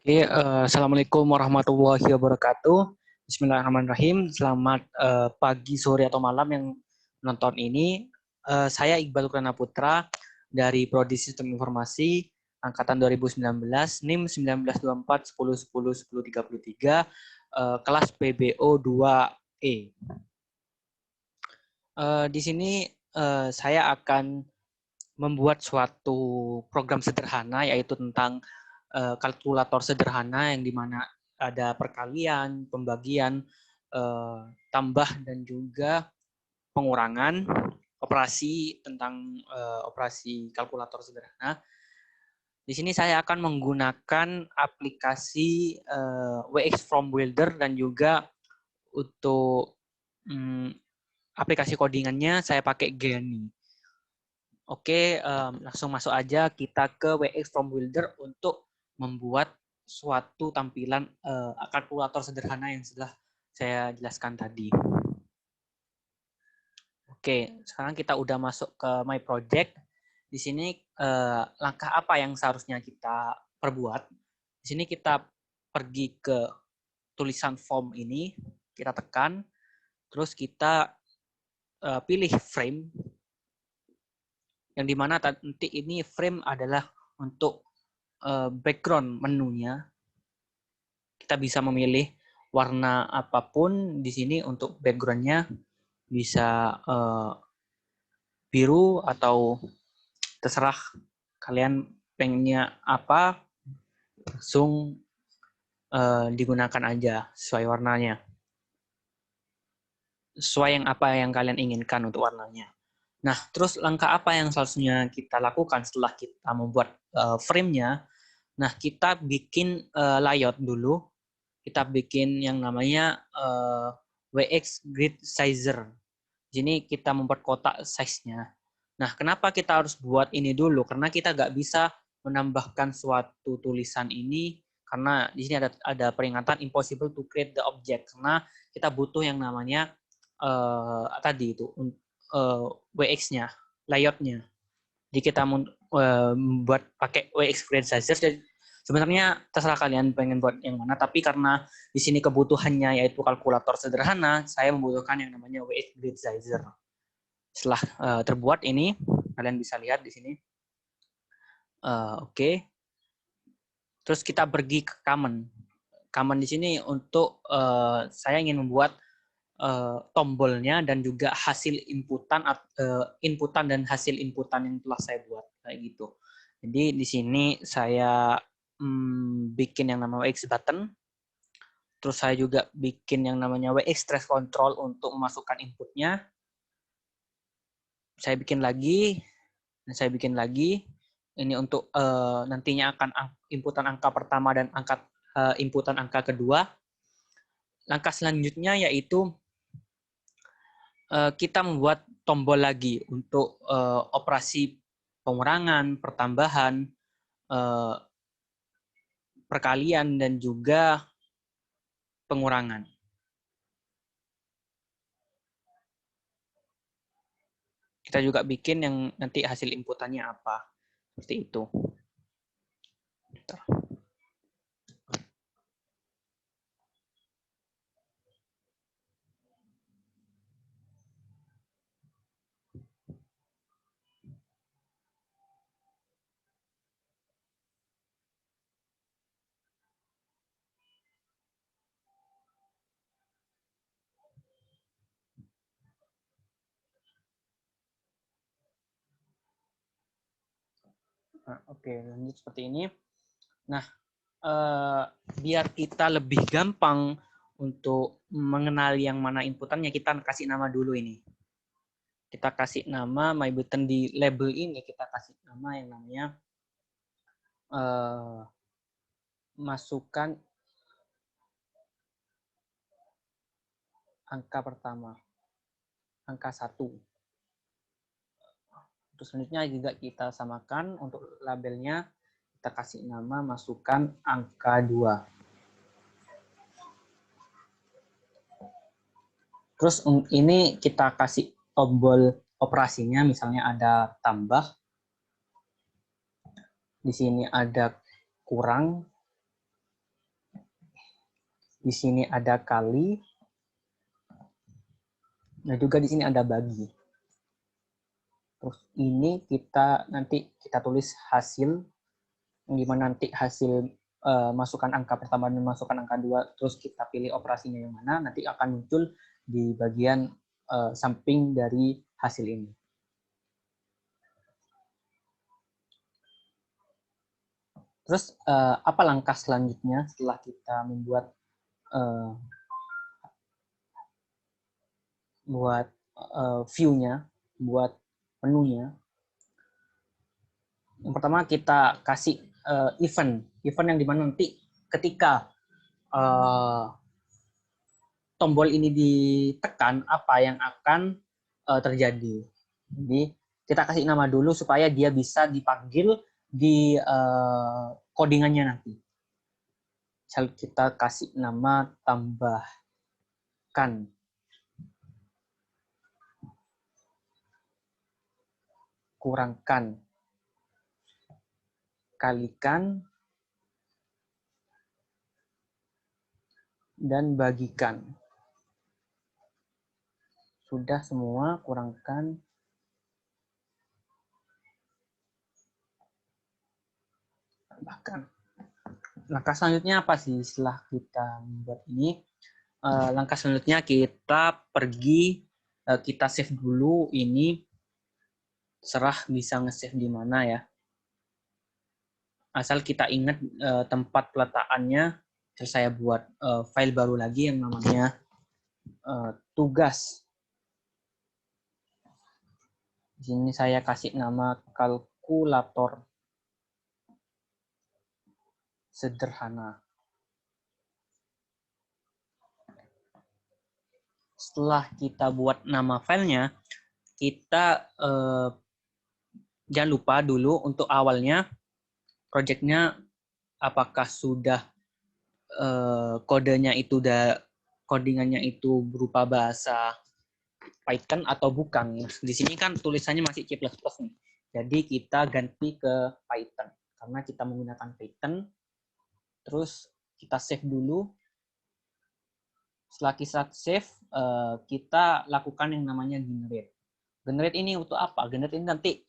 Oke, Assalamualaikum warahmatullahi wabarakatuh. Bismillahirrahmanirrahim. Selamat pagi, sore, atau malam yang menonton ini. Saya Iqbal Kurana Putra dari Prodi Sistem Informasi Angkatan 2019, NIM 1924 10 10 10 33, kelas PBO 2E. Di sini saya akan membuat suatu program sederhana, yaitu tentang kalkulator sederhana yang dimana ada perkalian, pembagian, tambah dan juga pengurangan, operasi tentang operasi kalkulator sederhana. Di sini saya akan menggunakan aplikasi WX from Builder dan juga untuk aplikasi codingannya saya pakai Geni. Oke, langsung masuk aja kita ke WX from Builder untuk membuat suatu tampilan kalkulator sederhana yang sudah saya jelaskan tadi. Oke, sekarang kita udah masuk ke My Project. Di sini langkah apa yang seharusnya kita perbuat? Di sini kita pergi ke tulisan form ini, kita tekan, terus kita pilih frame, yang dimana nanti ini frame adalah untuk background menunya. Kita bisa memilih warna apapun di sini untuk backgroundnya, bisa biru atau terserah kalian pengennya apa, langsung digunakan aja sesuai warnanya, sesuai yang apa yang kalian inginkan untuk warnanya. Nah, terus langkah apa yang seharusnya kita lakukan setelah kita membuat frame-nya? Nah, kita bikin layout dulu. Kita bikin yang namanya WX Grid Sizer. Di sini kita membuat kotak size-nya. Nah, kenapa kita harus buat ini dulu? Karena kita nggak bisa menambahkan suatu tulisan ini karena di sini ada peringatan impossible to create the object, karena kita butuh yang namanya tadi itu WX-nya, layout-nya. Jadi kita membuat pakai WX Grid Sizer. Sebenarnya terserah kalian pengen buat yang mana, tapi karena di sini kebutuhannya yaitu kalkulator sederhana, saya membutuhkan yang namanya WX Grid Sizer. Setelah terbuat ini, kalian bisa lihat di sini. Oke. Terus kita pergi ke common. Common di sini untuk saya ingin membuat tombolnya dan juga hasil inputan dan hasil inputan yang telah saya buat kayak gitu. Jadi di sini saya bikin yang namanya WX button. Terus saya juga bikin yang namanya WX trace control untuk memasukkan inputnya. Saya bikin lagi, dan saya bikin lagi. Ini untuk nantinya akan inputan angka pertama dan inputan angka kedua. Langkah selanjutnya yaitu kita membuat tombol lagi untuk operasi pengurangan, pertambahan, perkalian, dan juga pengurangan. Kita juga bikin yang nanti hasil inputannya apa. Seperti itu. Nah, oke, lanjut seperti ini. Nah, biar kita lebih gampang untuk mengenali yang mana inputannya, kita kasih nama dulu ini. Kita kasih nama my button di label ini, kita kasih nama yang namanya masukkan angka pertama, angka 1. Terus selanjutnya juga kita samakan untuk labelnya, kita kasih nama masukkan angka 2. Terus ini kita kasih tombol operasinya, misalnya ada tambah, di sini ada kurang, Di sini ada kali. Nah, juga di sini ada bagi. Terus ini nanti kita tulis hasil, di mana nanti hasil masukkan angka pertama dan masukkan angka 2, terus kita pilih operasinya yang mana, nanti akan muncul di bagian samping dari hasil ini. Terus apa langkah selanjutnya setelah kita membuat view-nya, buat menunya? Yang pertama kita kasih event yang dimana nanti ketika tombol ini ditekan, apa yang akan terjadi. Jadi kita kasih nama dulu supaya dia bisa dipanggil di codingannya nanti. Misal kita kasih nama tambahkan, kurangkan, kalikan, dan bagikan. Sudah semua, kurangkan, tambahkan. Langkah selanjutnya apa sih setelah kita membuat ini? Langkah selanjutnya kita pergi, kita save dulu ini, serah bisa nge-save di mana ya. Asal kita ingat tempat peletakannya, terus saya buat file baru lagi yang namanya tugas. Di sini saya kasih nama kalkulator sederhana. Setelah kita buat nama filenya, kita jangan lupa dulu untuk awalnya projectnya apakah sudah kodenya itu codingannya itu berupa bahasa Python atau bukan. Di sini kan tulisannya masih C++ nih. Jadi kita ganti ke Python karena kita menggunakan Python. Terus kita save dulu. Setelah kita save, kita lakukan yang namanya generate. Generate ini untuk apa? Generate ini nanti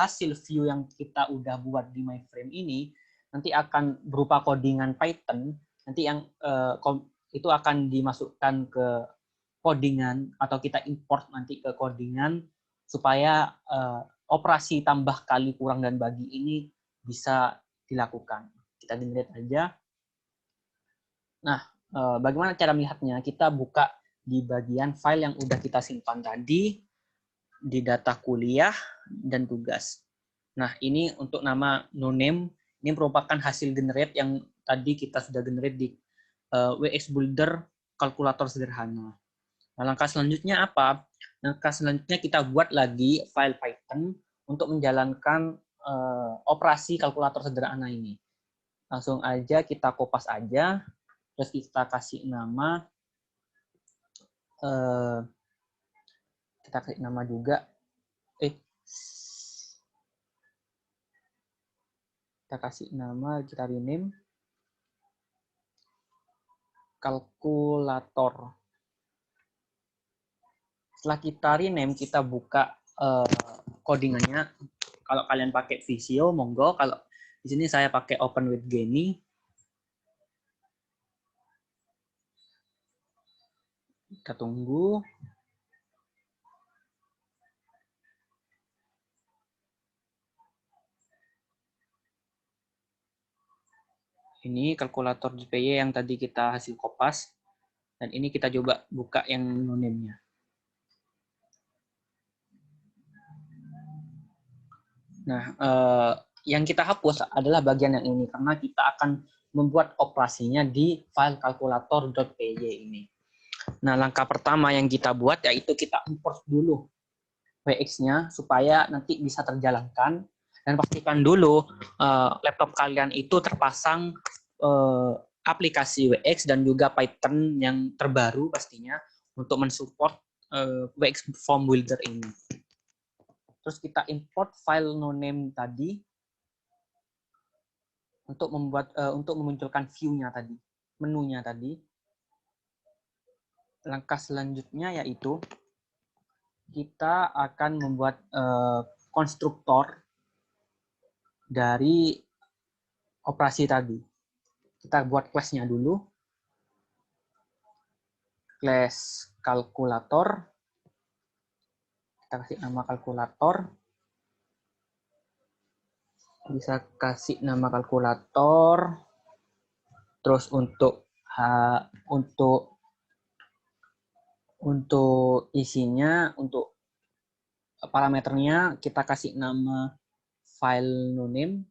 hasil view yang kita udah buat di MyFrame ini nanti akan berupa codingan Python. Nanti yang itu akan dimasukkan ke codingan atau kita import nanti ke codingan supaya operasi tambah, kali, kurang, dan bagi ini bisa dilakukan. Kita generate aja. Nah, bagaimana cara melihatnya? Kita buka di bagian file yang udah kita simpan tadi, di data kuliah dan tugas. Nah, ini untuk nama noname, ini merupakan hasil generate yang tadi kita sudah generate di WX Builder kalkulator sederhana. Nah, langkah selanjutnya apa? Langkah selanjutnya kita buat lagi file Python untuk menjalankan operasi kalkulator sederhana ini. Langsung aja kita kopas aja, terus kita kasih nama, juga, kita kasih nama, kita rename kalkulator. Setelah kita rename, kita buka codingannya. Kalau kalian pakai Visio, monggo. Kalau di sini saya pakai Open with Genie. Kita tunggu. Ini kalkulator JPY yang tadi kita hasil kopas. Dan ini kita coba buka yang noname-nya. Nah, yang kita hapus adalah bagian yang ini, karena kita akan membuat operasinya di file kalkulator.py ini. Nah, langkah pertama yang kita buat yaitu kita import dulu WX-nya supaya nanti bisa terjalankan, dan pastikan dulu laptop kalian itu terpasang aplikasi WX dan juga Python yang terbaru pastinya untuk mensupport WX Form Builder ini. Terus kita import file noname tadi untuk memunculkan view-nya tadi, menunya tadi. langkah selanjutnya yaitu kita akan membuat konstruktor dari operasi tadi. Kita buat class-nya dulu. Class kalkulator. Kita kasih nama kalkulator. Bisa kasih nama kalkulator. Terus untuk isinya, untuk parameternya kita kasih nama file noname.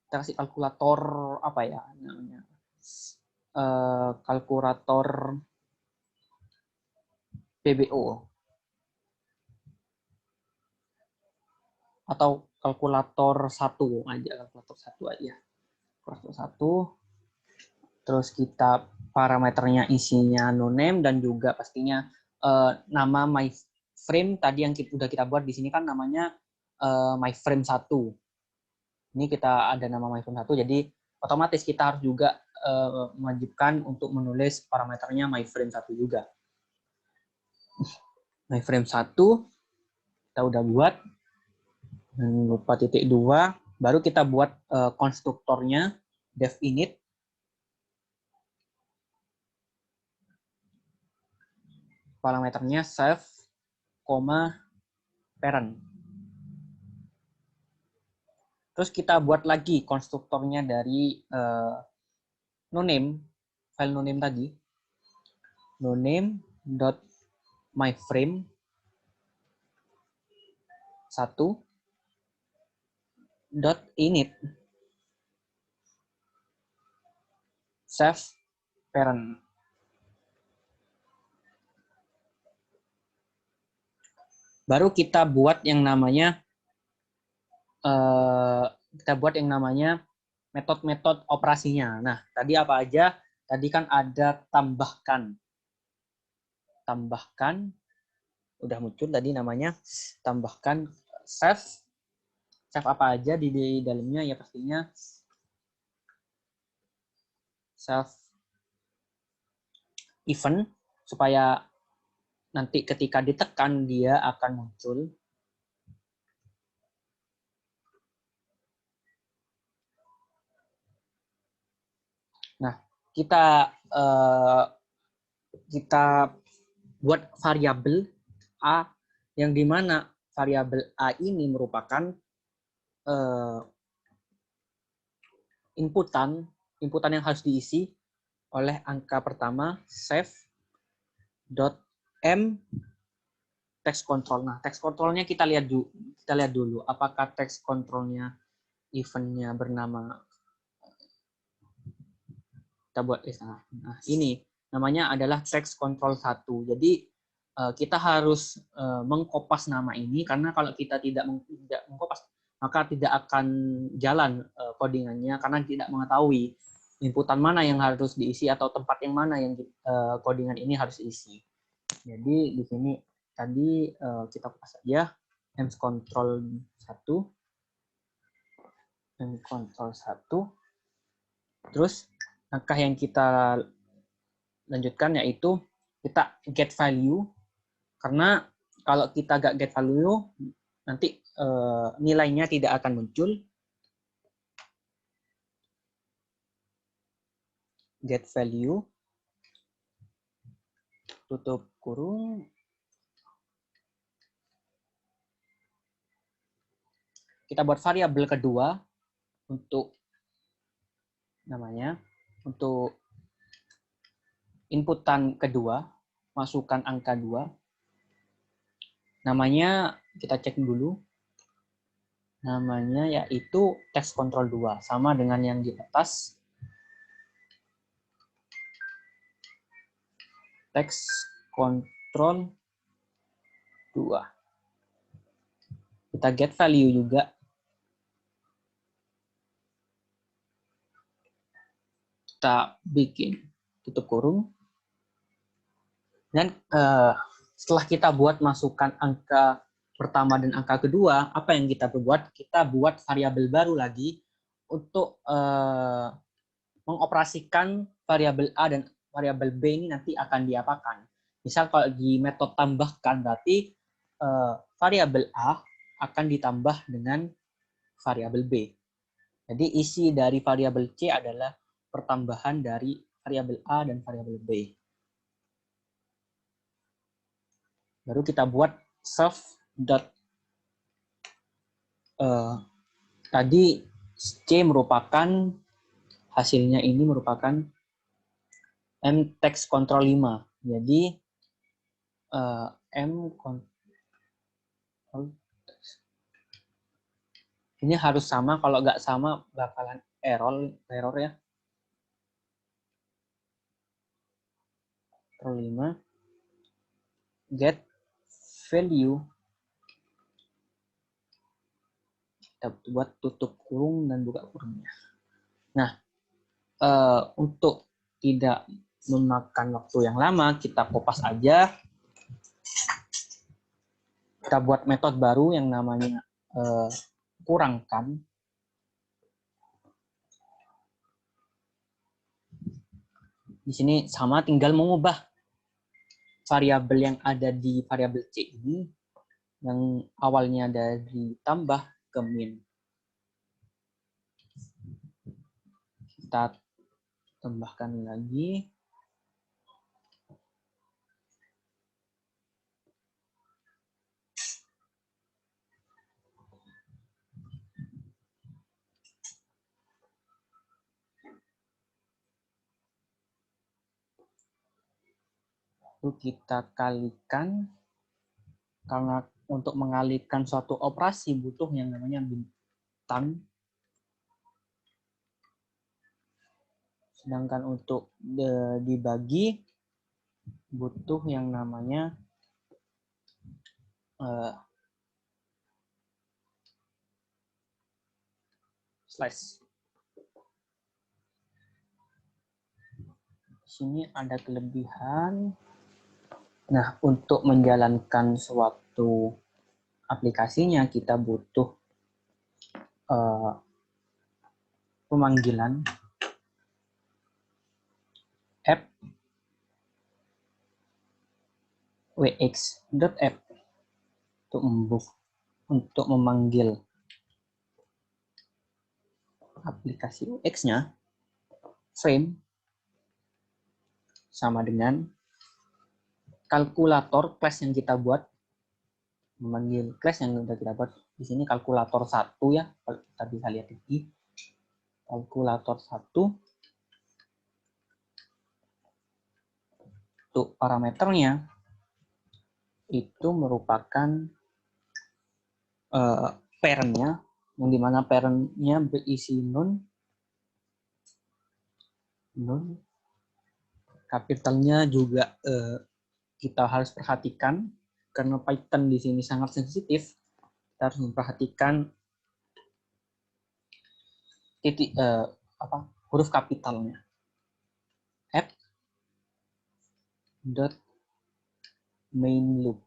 Kita kasih kalkulator apa ya namanya? Kalkulator PBO atau kalkulator 1 aja, kalkulator 1 aja. Kalkulator 1. Terus kita parameternya isinya noname dan juga pastinya nama my frame tadi yang udah kita buat di sini kan namanya my frame 1. Ini kita ada nama my frame 1, jadi otomatis kita harus juga mewajibkan untuk menulis parameternya my frame 1 juga. My frame 1 kita udah buat. Lupa titik 2, baru kita buat konstruktornya dev init. Parameternya self, parent. Terus kita buat lagi konstruktornya dari noname, file noname tadi. Noname.myframe 1.init self parent. Baru kita buat yang namanya metode-metode operasinya. Nah, tadi apa aja? Tadi kan ada tambahkan. Tambahkan, udah muncul tadi namanya. Tambahkan save. Save apa aja di dalamnya? Ya pastinya save event, supaya nanti ketika ditekan dia akan muncul. Nah, kita buat variabel A, yang dimana variabel A ini merupakan inputan yang harus diisi oleh angka pertama save.m text control. Nah, text controlnya kita lihat dulu apakah text controlnya eventnya bernama, kita buat nah ini namanya adalah text control 1. Jadi kita harus mengkopas nama ini, karena kalau kita tidak mengkopas maka tidak akan jalan codingannya, karena tidak mengetahui inputan mana yang harus diisi atau tempat yang mana yang codingan ini harus diisi. Jadi di sini tadi kita kopas saja mcontrol 1. mcontrol 1. Terus langkah yang kita lanjutkan yaitu kita get value, karena kalau kita nggak get value nanti nilainya tidak akan muncul. Get value, tutup kurung. Kita buat variabel kedua untuk namanya, untuk inputan kedua, masukkan angka 2. Namanya kita cek dulu. Namanya yaitu text control 2, sama dengan yang di atas. Text control 2. Kita get value juga. Kita bikin tutup kurung. Dan setelah kita buat masukkan angka pertama dan angka kedua, apa yang kita buat? Kita buat variabel baru lagi untuk mengoperasikan variabel A dan variabel B ini nanti akan diapakan. Misal kalau di metode tambahkan berarti variabel A akan ditambah dengan variabel B. Jadi isi dari variabel C adalah pertambahan dari variabel A dan variabel B. Baru kita buat self dot tadi C merupakan hasilnya ini merupakan M text control 5. Jadi M control ini harus sama, kalau nggak sama bakalan error ya. Control 5 get value, kita buat tutup kurung dan buka kurungnya. Nah, untuk tidak memakan waktu yang lama, kita kopas aja. Kita buat metode baru yang namanya kurangkan. Di sini sama, tinggal mengubah variabel yang ada di variabel C ini, yang awalnya dari tambah ke min. Kita tambahkan lagi. Lalu kita kalikan, karena untuk mengalihkan suatu operasi butuh yang namanya bintang. Sedangkan untuk dibagi butuh yang namanya slash. Di sini ada kelebihan. Nah, untuk menjalankan suatu aplikasinya kita butuh pemanggilan app wx.app untuk memanggil aplikasi UX-nya. Frame sama dengan kalkulator class yang kita buat, memanggil class yang sudah kita buat. Di sini kalkulator 1 ya, kalau kita bisa lihat ini kalkulator 1. Untuk parameternya itu merupakan parent-nya, yang dimana parent-nya berisi nun, kapitalnya juga kita harus perhatikan karena Python di sini sangat sensitif. Kita harus memperhatikan huruf kapitalnya. App dot main loop.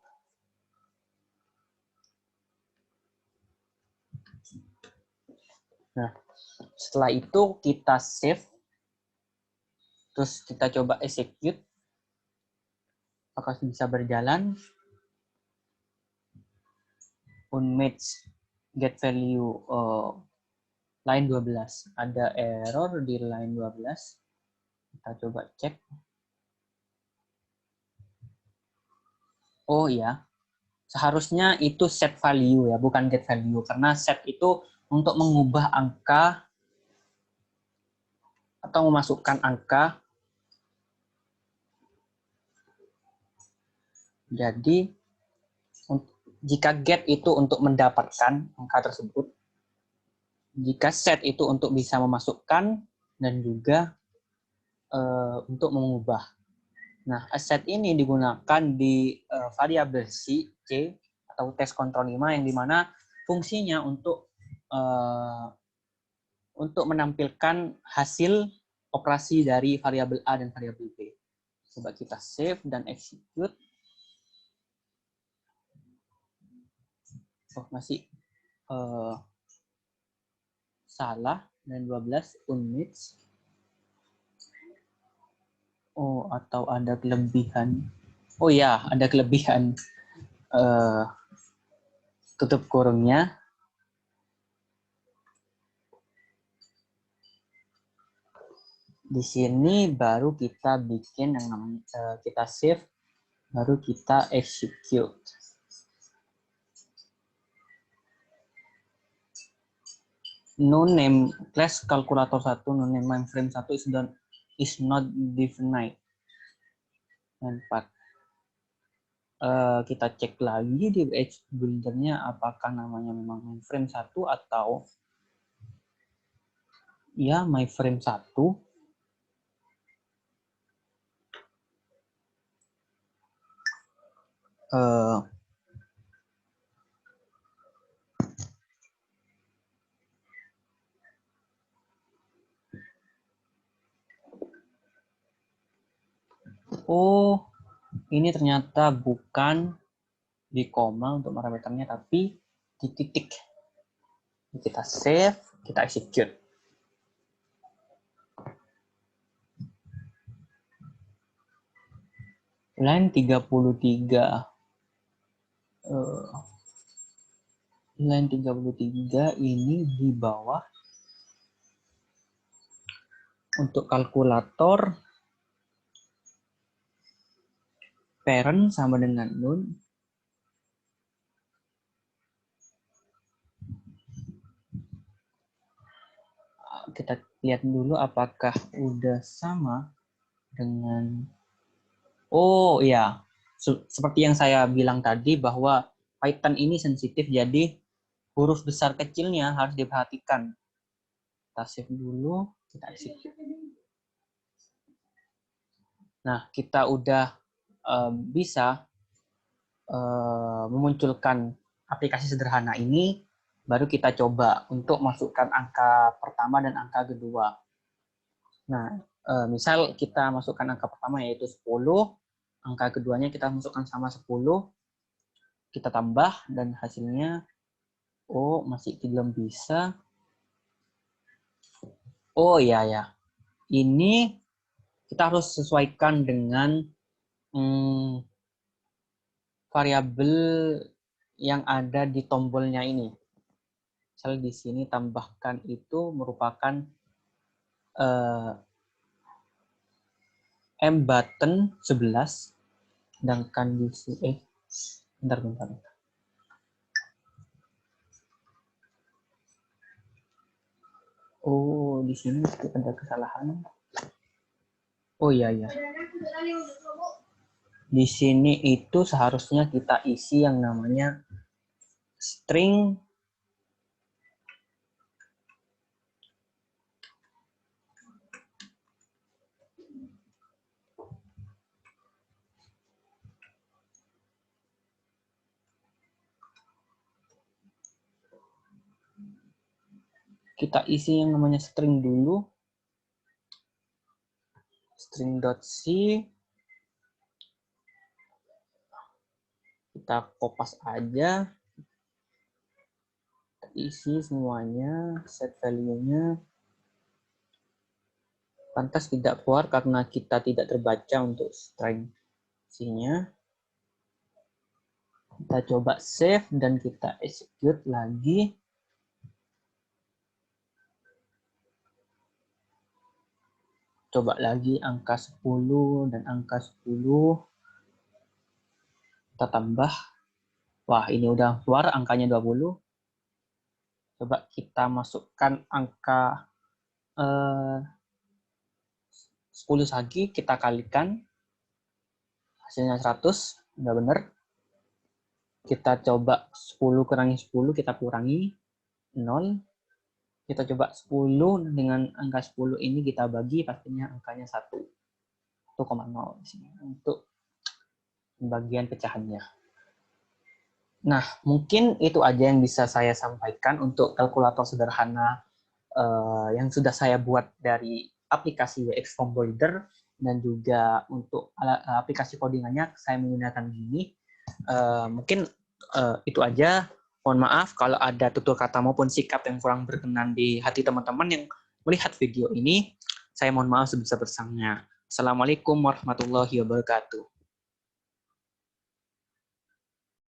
Nah, setelah itu kita save, terus kita coba execute, apakah bisa berjalan. Unmatch get value line 12, ada error di line 12. Kita coba cek. Oh iya, seharusnya itu set value ya, bukan get value, karena set itu untuk mengubah angka atau memasukkan angka. Jadi jika get itu untuk mendapatkan angka tersebut, jika set itu untuk bisa memasukkan dan juga untuk mengubah. Nah, set ini digunakan di variabel C atau test control 5, yang dimana fungsinya untuk menampilkan hasil operasi dari variabel A dan variabel B. Coba kita save dan execute. Oh, masih salah dan 12 units. Oh, atau ada kelebihan. Oh ya, ada kelebihan tutup kurungnya. Di sini baru kita bikin yang namanya kita save, baru kita execute. No name class kalkulator 1, no name mainframe 1 is not definite. 4. Kita cek lagi di edge builder-nya apakah namanya memang mainframe 1 atau ya mainframe 1. Oh, ini ternyata bukan di koma untuk parameternya, tapi di titik. Kita save, kita execute. Line 33. Line 33 ini di bawah. Untuk kalkulator, parent sama dengan none. Kita lihat dulu apakah udah sama dengan, oh ya, seperti yang saya bilang tadi bahwa Python ini sensitif, jadi huruf besar kecilnya harus diperhatikan. Kita save dulu, kita execute. Nah, kita udah bisa memunculkan aplikasi sederhana ini, baru kita coba untuk masukkan angka pertama dan angka kedua. Nah, misal kita masukkan angka pertama yaitu 10, angka keduanya kita masukkan sama 10, kita tambah dan hasilnya, oh masih belum bisa. Oh iya ya, ini kita harus sesuaikan dengan variabel yang ada di tombolnya ini. Misal di sini tambahkan itu merupakan M button 11, sedangkan di sini bentar. Oh, di sini ada kesalahan. Oh iya ya. Di sini itu seharusnya kita isi yang namanya string string dulu, string.c, kita kopas aja, kita isi semuanya, set value-nya. Pantas tidak keluar karena kita tidak terbaca untuk string-nya. Kita coba save dan kita execute lagi. Coba lagi angka 10 dan angka 10. Kita tambah. Wah, ini udah keluar angkanya 20. Coba kita masukkan angka 10 lagi, kita kalikan. Hasilnya 100, udah bener. Kita coba 10 kurangi 10, kita kurangi 0. Kita coba 10 dengan angka 10 ini kita bagi, pastinya angkanya 1,0 di sini untuk bagian pecahannya. Nah, mungkin itu aja yang bisa saya sampaikan untuk kalkulator sederhana yang sudah saya buat dari aplikasi WX Form Builder, dan juga untuk aplikasi codingannya saya menggunakan gini. Mungkin itu aja. Mohon maaf kalau ada tutur kata maupun sikap yang kurang berkenan di hati teman-teman yang melihat video ini. Saya mohon maaf sebesar-besarnya. Assalamualaikum warahmatullahi wabarakatuh.